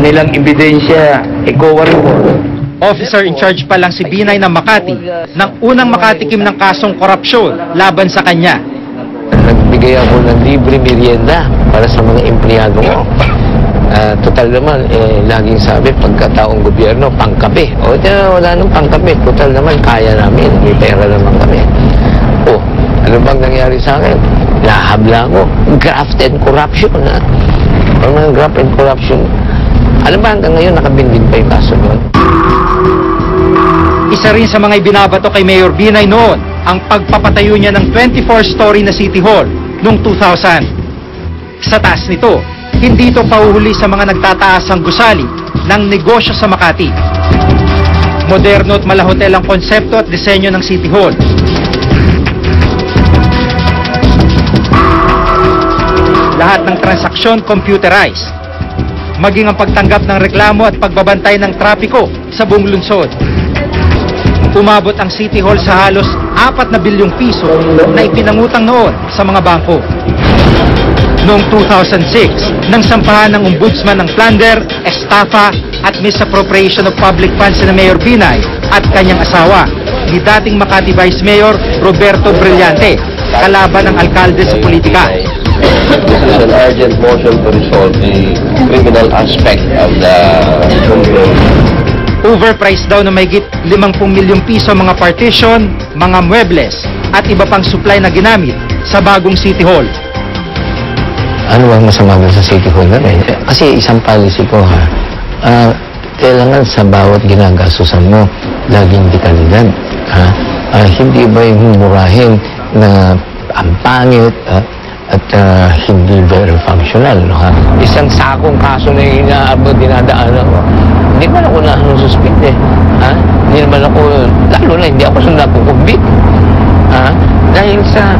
kanilang ebidensya, ECOA report. Officer in charge pa lang si Binay ng Makati nang unang makatikim ng kasong korupsyon laban sa kanya. Nagbigay ako ng libre merienda para sa mga empleyado ko. Total naman, laging sabi, pagkataong gobyerno, pangkape. O, wala nang pangkape. Total naman, kaya namin. May pera naman kami. O, ano bang nangyari sa akin? Nahabla ko. Graft and corruption, ha? Mga graft and corruption. Alam ba, hanggang ngayon, nakabindin pa yung kaso doon. Isa rin sa mga ibinabato kay Mayor Binay noon ang pagpapatayo niya ng 24-story na City Hall noong 2000. Sa taas nito, hindi ito pauhuli sa mga nagtataasang gusali ng negosyo sa Makati. Moderno at malahotel ang konsepto at disenyo ng City Hall. Lahat ng transaksyon computerized, maging ang pagtanggap ng reklamo at pagbabantay ng trapiko sa buong lungsod. Umabot ang City Hall sa halos 4 na bilyong piso na ipinangutang noon sa mga bangko. Noong 2006, nang sampahan ng ombudsman ng plunder, estafa at misappropriation of public funds na Mayor Binay at kanyang asawa, ni dating Makati Vice Mayor Roberto Brillante, kalaban ng alkalde sa politika. This is an urgent motion to resolve the criminal aspect of the complaint. Overpriced daw na mahigit 50 milyong piso mga partition, mga muebles at iba pang supply na ginamit sa bagong City Hall. Ano bang masama sa City Hall na rin? Kasi isang policy ko, ha, kailangan sa bawat ginagastusan mo, laging dekalidad. Hindi ba yung murahin na ang pangit at hindi very functional, no, ha? Isang sakong kaso na inaabot, dinadaanan ko. Hindi naman ako suspend, ha? Hindi naman ako, lalo na hindi ako nakukumbit. Dahil sa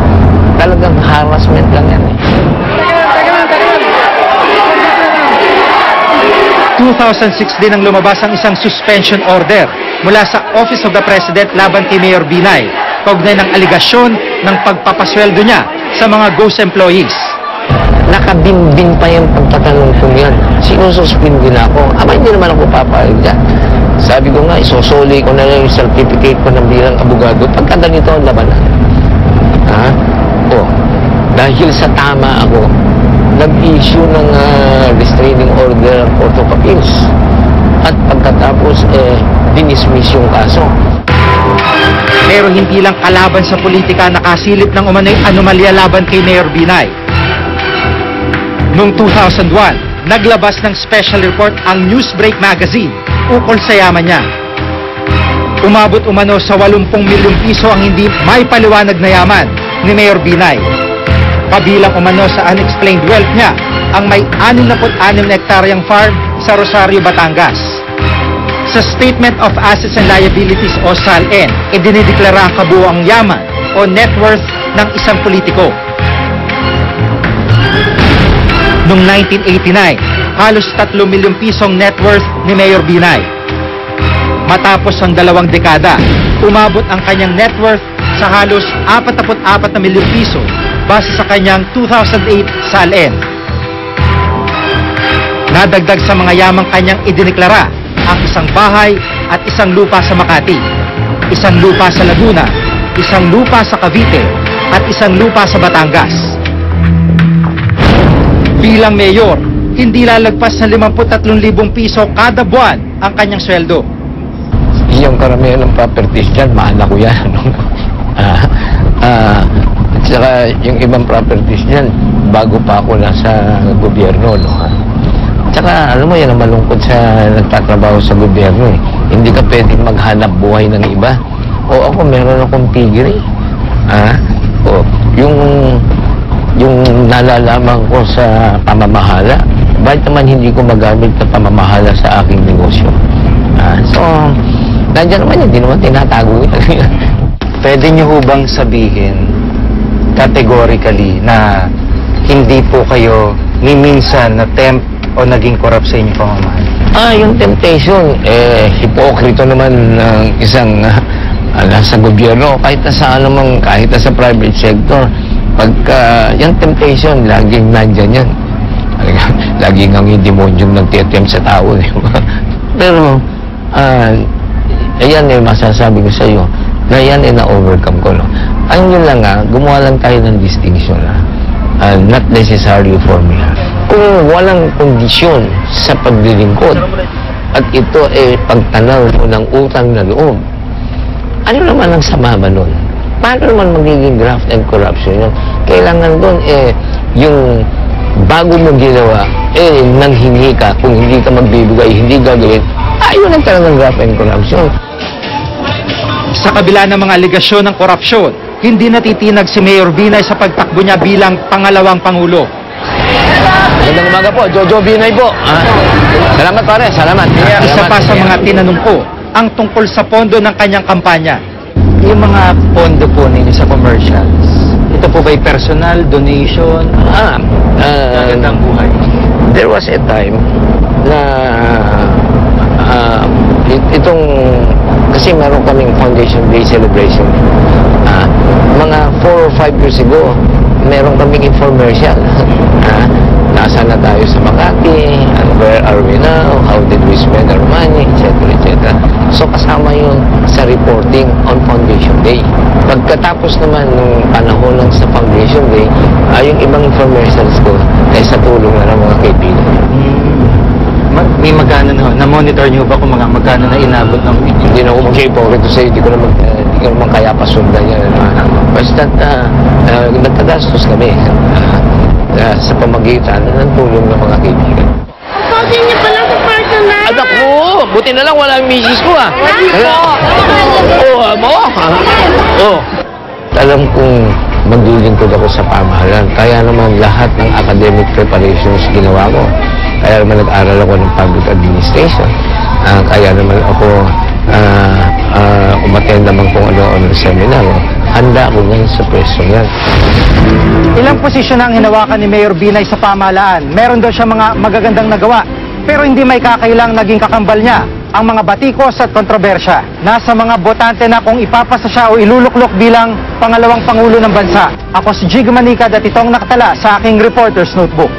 talagang harassment lang yan, 2006 din ang lumabas ang isang suspension order mula sa Office of the President laban kay Mayor Binay, kaugnay ng aligasyon ng pagpapasweldo niya sa mga ghost employees. Nakabinbin pa yung pagtatanong ko yan. Sinususpend din ako. Hindi naman ako papayag dyan. Sabi ko nga, isosoli ko na lang yung certificate ko ng bilang abogado pagka ganito ang labanan. Dahil sa tama ako, nag-issue ng restraining order ng Court of Appeals. At pagkatapos, dinismiss yung kaso. Pero hindi lang kalaban sa politika nakasilip ng umano'y anomalya laban kay Mayor Binay. Noong 2001, naglabas ng special report ang Newsbreak magazine ukol sa yaman niya. Umabot umano sa 80 milyong piso ang hindi may paliwanag na yaman ni Mayor Binay. Kabilang umano sa unexplained wealth niya ang may 66 na hektaryang farm sa Rosario, Batangas. Sa Statement of Assets and Liabilities o SALN, idinideklara ang kabuuang yaman o net worth ng isang politiko. Noong 1989, halos 3 milyong pisong net worth ni Mayor Binay. Matapos ang 2 dekada, umabot ang kanyang net worth sa halos 44 na milyong piso base sa kanyang 2008 SALN. Nadagdag sa mga yamang kanyang idineklara ang isang bahay at isang lupa sa Makati, isang lupa sa Laguna, isang lupa sa Cavite, at isang lupa sa Batangas. Bilang mayor, hindi lalagpas ng 53,000 piso kada buwan ang kanyang sweldo. Yung karamihan ng properties dyan, mahal ko yan. At saka yung ibang properties dyan, bago pa ako nasa gobyerno, no? Tsaka, alam mo, yan ang malungkot sa nagtatrabaho sa gobyerno, Hindi ka pwedeng maghanap buhay ng iba. O ako, meron akong piggery. O, yung nalalaman ko sa pamamahala, bakit naman hindi ko magamit na pamamahala sa aking negosyo? So, nandiyan naman hindi naman tinatago yan. Pwede niyo ho bang sabihin categorically na hindi po kayo ni minsan na tempt o naging corrupt sa inyong pamamahala? Yung temptation, hipokrito naman ng isang nasa gobyerno, kahit na sa anumang, kahit na sa private sector, pagka yung temptation, laging nandyan yan. lagi nga yung demonyong nagtiattempt sa tao. Pero, ayan masasabi ko sa iyo, na yan na-overcome ko. No? Ang yun lang gumawa lang tayo ng distinction. Not necessarily for me. Kung walang kondisyon sa paglilingkod, at ito pagtanaw mo ng utang na loob, ano naman ang sama ba nun? Paano naman magiging graft and corruption yun? Kailangan doon yung bago mo ginawa, nanghingi ka, kung hindi ka magbibigay, hindi gagawin, ayun ang talagang graft and corruption. Sa kabila ng mga aligasyon ng korupsyon, hindi natitinag si Mayor Binay sa pagtakbo niya bilang pangalawang Pangulo. Magandang umaga po, Jojo Binay po. Salamat pare, salamat. Isa pa sa mga tinanong ko, ang tungkol sa pondo ng kanyang kampanya. Yung mga pondo po ninyo sa commercials, ito po ba'y personal, donation? Magandang buhay. There was a time na itong, kasi meron kaming Foundation Day celebration. Mga 4 or 5 years ago, meron kaming infomercial. Nasaan na tayo sa Makati, and where are we now, how did we spend our money, etc. etc. So kasama yun sa reporting on Foundation Day. Pagkatapos naman ng panahon ng sa Foundation Day, yung ibang infomercials ko ay sa tulong na ng mga kaibigan. May magkano na-monitor nyo ba kung magkano na inabot ng Hindi na ako mag-iporit to say, hindi ko naman kaya pasundan yan. Basta nagtagastos kami sa pamagitan ng tulong ng mga kaibigan. Pwede niyo pala sa personal. Anak mo! Buti na lang wala ang misis ko Alam kong maglilingkod ako sa pamahalan. Kaya naman lahat ng academic preparations ginawa ko. Kaya naman nag-aral ako ng public administration. Kaya naman ako umattend naman kung ano seminar. Handa ako ngayon sa pwesto yan. Ilang posisyon ang hinawakan ni Mayor Binay sa pamahalaan. Meron daw siya mga magagandang nagawa, pero hindi may kakailang naging kakambal niya ang mga batikos at kontrobersya. Nasa mga botante na kung ipapasa siya o iluluklok bilang pangalawang Pangulo ng bansa. Ako si Jig Manicad at itong nakatala sa aking Reporter's Notebook.